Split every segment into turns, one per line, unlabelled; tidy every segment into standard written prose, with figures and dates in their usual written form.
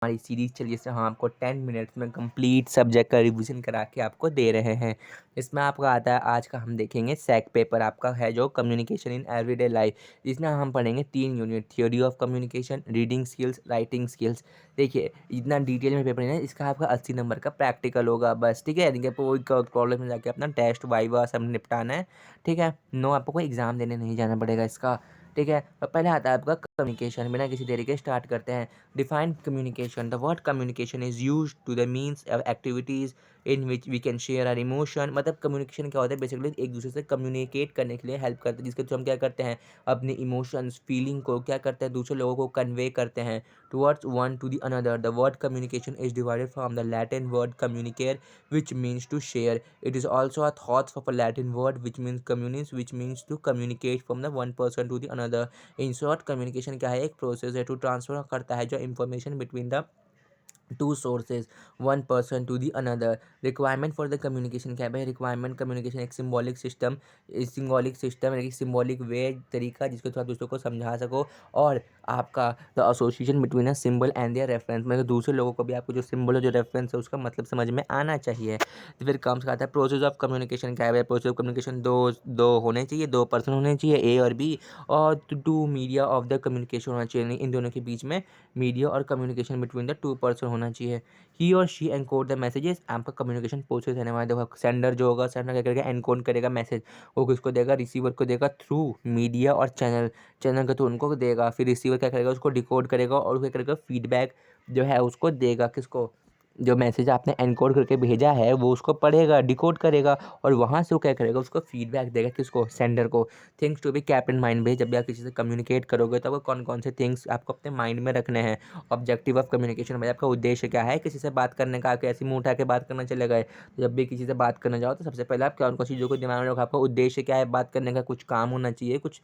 हमारी सीरीज चलिए जिससे हम आपको 10 मिनट्स में कंप्लीट सब्जेक्ट का रिवीजन करा के आपको दे रहे हैं। इसमें आपका आता है आज का हम देखेंगे सैक पेपर आपका है जो कम्युनिकेशन इन एवरीडे लाइफ, जिसमें हम पढ़ेंगे 3 unit theory of communication, reading skills, writing skills. देखिए इतना डिटेल में पेपर है ना, इसका आपका 80 नंबर का प्रैक्टिकल होगा बस, ठीक है। देखिए आपको कॉलेज में जाके अपना टेस्ट वाइवा सब निपटाना है, ठीक है। नो, आपको कोई एग्जाम देने नहीं जाना पड़ेगा इसका, ठीक है। और पहले आता है आपका कम्युनिकेशन। बिना किसी देरी के स्टार्ट करते हैं। Define communication. The word communication is used to the means of activities in which we can share our emotion. मतलब कम्युनिकेशन क्या होता है, बेसिकली एक दूसरे से कम्युनिकेट करने के लिए हेल्प करते हैं, जिसके थ्रू हम क्या करते हैं, अपने इमोशंस फीलिंग को क्या करते हैं, दूसरे लोगों को कन्वे करते हैं towards one to the another. The word communication is divided from the Latin word communicare which means to share. It is also a thought of a Latin word which means communis, which means to communicate from the one person to the another. In short communication क्या है, एक process है to transfer करता है जो information between the two sources one person to the another. Requirement for the communication क्या है भाई, रिक्वायरमेंट कम्युनिकेशन एक सिम्बॉलिक सिस्टम एक सिम्बॉलिक वे तरीका जिसके थ्रू आप दूसरों को समझा सको। और आपका the association between a symbol and their reference, मतलब दूसरे लोगों को भी आपको जो सिंबल है जो रेफरेंस है उसका मतलब समझ में आना चाहिए। तो फिर कम्स का आता है प्रोसेस ऑफ कम्युनिकेशन क्या है भाई, प्रोसेस ऑफ कम्युनिकेशन दो दो होने चाहिए, दो पर्सन होने चाहिए, ए और बी, और two media of the communication होना चाहिए, इन दोनों के बीच में मीडिया और communication between the two person होना चाहिए। ही और शी एनकोड द मैसेजेस, आपका कम्युनिकेशन प्रोसेस है ना, देखो सेंडर जो होगा, सेंडर क्या करेगा, एनकोड करेगा मैसेज, वो किसको देगा, रिसीवर को देगा थ्रू मीडिया और चैनल, चैनल का तो उनको देगा, फिर रिसीवर क्या करेगा, उसको डिकोड करेगा और क्या करेगा, फीडबैक जो है उसको देगा, किसको, जो मैसेज आपने एनकोड करके भेजा है वो उसको पढ़ेगा, डिकोड करेगा और वहाँ से वो क्या करेगा, उसको फीडबैक देगा, किसको, सेंडर को। Things to be kept in mind भाई, जब भी आप किसी से कम्युनिकेट करोगे तो आपको कौन कौन से थिंग्स आपको अपने माइंड में रखने हैं। ऑब्जेक्टिव ऑफ कम्युनिकेशन भाई, आपका उद्देश्य क्या है, किसी से बात करने का, आप ऐसी मुंह उठा के बात करना चले गए। तो जब भी किसी से बात करने जाओ तो सबसे पहले आप कौन कौन चीज़ों को दिमाग में रखो, आपका उद्देश्य क्या है बात करने का, कुछ काम होना चाहिए, कुछ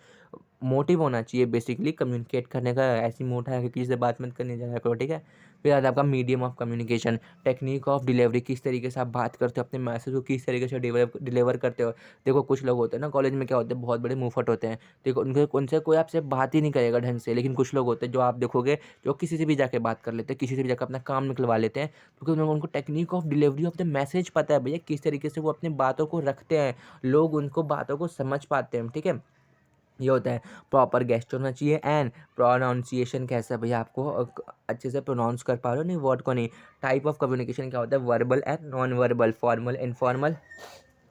मोटिव होना चाहिए बेसिकली कम्युनिकेट करने का। ऐसी मुंह उठा के किसी से बात मत करने जाया करो, ठीक है। फिर आता है आपका medium of communication, technique of delivery, किस तरीके से आप बात करते हो, अपने मैसेज को किस तरीके से डिलीवर करते हो। देखो कुछ लोग होते हैं ना कॉलेज में, क्या होते हैं, बहुत बड़े मुंहफट होते हैं, देखो उनके उनसे कोई आपसे बात ही नहीं करेगा ढंग से। लेकिन कुछ लोग होते हैं जो आप देखोगे जो किसी से भी जाके बात कर लेते हैं, किसी से भी जाकर अपना काम निकलवा लेते हैं, क्योंकि उनको technique of delivery of the message पता है भैया, किस तरीके से वो अपनी बातों को रखते हैं, लोग उनको बातों को समझ पाते हैं, ठीक है। ये होता है प्रॉपर गेस्चर होना चाहिए एंड प्रोनाउंसिएशन कैसा है भैया, आपको अच्छे से प्रोनाउंस कर पा रहे हो नहीं वर्ड को, नहीं। टाइप ऑफ कम्युनिकेशन क्या होता है, verbal and non verbal, formal informal,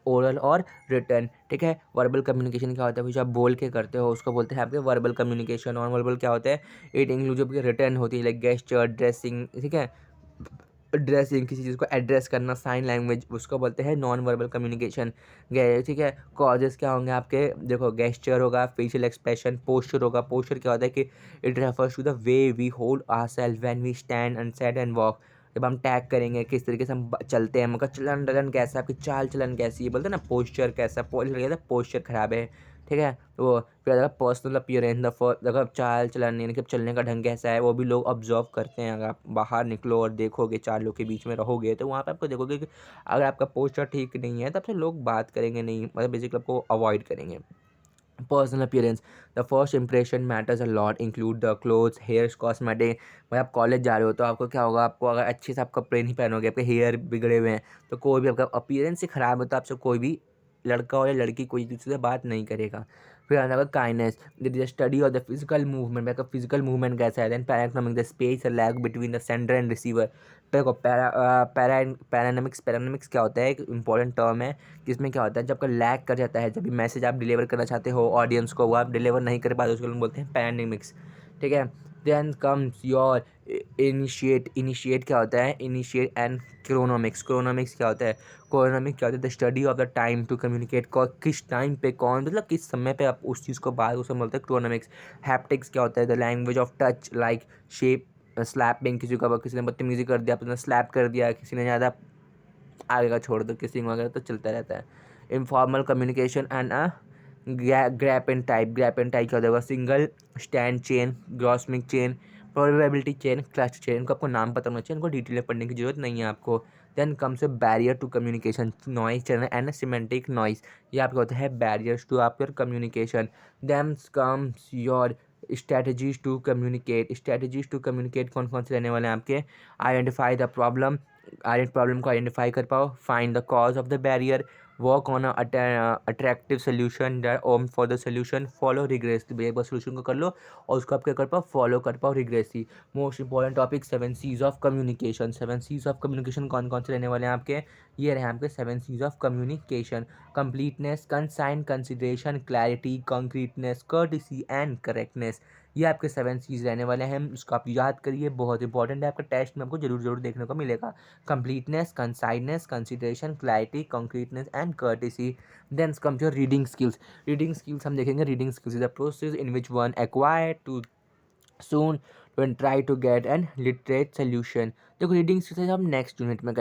oral और रिटर्न, ठीक है। वर्बल कम्युनिकेशन क्या होता है, जो आप बोल के करते हो उसको बोलते हैं आपके वर्बल कम्युनिकेशन। नॉन वर्बल क्या होता है, इट इंक्लूड जो रिटर्न होती है लाइक गेस्चर, ड्रेसिंग, ठीक है, ड्रेसिंग, किसी चीज़ को एड्रेस करना, साइन लैंग्वेज, उसको बोलते हैं नॉन वर्बल कम्युनिकेशन, ठीक है। कॉजेस क्या होंगे आपके, देखो गेस्चर होगा, फेशियल एक्सप्रेशन, पोस्चर होगा। पोस्चर क्या होता है कि it refers to the way we hold ourself when we stand and sit and walk. जब हम टैग करेंगे, किस तरीके से हम चलते हैं, मतलब चलन डलन कैसा, आपकी चाल चलन कैसी है, बोलते हैं ना पोस्चर कैसा, पोस्चर खराब है, ठीक है। तो फिर अगर पर्सनल अपीयरेंस, अगर चाल चलन यानी कि चलने का ढंग कैसा है वो भी लोग ऑब्जर्व करते हैं। अगर आप बाहर निकलो और देखोगे, चार लोग के बीच में रहोगे तो वहाँ पे आपको देखोगे कि अगर आपका पोस्चर ठीक नहीं है तब से लोग बात करेंगे नहीं, मतलब बेसिकली आपको अवॉइड करेंगे। Personal appearance, the first impression matters a lot, include the clothes, hairs, cosmetic. भाई आप कॉलेज जा रहे हो तो आपको क्या होगा, आपको अगर अच्छे से आप कपड़े नहीं पहनोगे, आपके हेयर बिगड़े हुए हैं, तो कोई भी आपका अपीयरेंस ही खराब है तो आपसे कोई भी लड़का हो या लड़की कोई दूसरे से बात नहीं करेगा। फिर आता है kindness, the study of the physical movement, आपका फिजिकल मूवमेंट कैसा है। देन पैराइकोनॉमिक, the space lag between the sender and receiver. देखो पैरानमिक्स क्या होता है, एक इंपॉर्टेंट टर्म है जिसमें क्या होता है, जब का लैग कर जाता है, जब भी मैसेज आप डिलीवर करना चाहते हो ऑडियंस को, वो आप डिलीवर नहीं कर पाते, उसको लोग बोलते हैं पैरानमिक्स, ठीक है। देन कम्स योर इनिशिएट क्या होता है, इनिशिएट एंड क्रोनोमिक्स। क्रोनोमिक्स क्या होता है, क्रोनोमिक क्या होता है, the study of the time to communicate, किस टाइम पे कौन, मतलब किस समय पे आप उस चीज़ को बात, उसे बोलते हैं क्रोनोमिक्स। हैप्टिक्स क्या होता है, the language of touch like shape, slapping, किसी ने बदतमीजी कर दिया, आपने स्लैप कर दिया, किसी ने ज़्यादा आगे का छोड़ दो, किसिंग वगैरह तो चलता रहता है। Informal communication and grape and type, grape and type क्या होता है, सिंगल स्टैंड चेन, ग्रॉसमिक chain, probability chain, cluster chain. इनको आपको नाम पता होना चाहिए, इनको डिटेल में पढ़ने की जरूरत नहीं है आपको। Then comes a barrier to communication, noise channel and semantic noise, ये आपका होता है बैरियर्स टू आपके कम्युनिकेशन। Then comes your strategies to communicate कौन कौन से रहने वाले हैं आपके? आइडेंटिफाई द प्रॉब्लम, प्रॉब्लम को आइडेंटिफाई कर पाओ, find the cause of the barrier, work on attractive solution um for the solution, follow rigorously, एक बार सोल्यूशन को कर लो और उसको आप क्या कर पाओ, फॉलो कर पाओ rigorously. Most important topic 7 Cs of communication. 7 Cs of communication कौन कौन से रहने वाले हैं आपके? ये रहे आपके 7 Cs of communication. Completeness, concise, consideration, clarity, concreteness, courtesy and correctness, ये आपके 7 सीज रहने वाले हैं। इसको आप याद करिए, बहुत इंपॉर्टेंट है, आपका टेस्ट में आपको जरूर देखने को मिलेगा। Completeness, conciseness, consideration, clarity, concreteness and courtesy. Then comes your reading skills. Reading skills हम देखेंगे। Reading skills is a process in which one acquire to soon when try to get an literate solution। देखो reading skills हम next unit में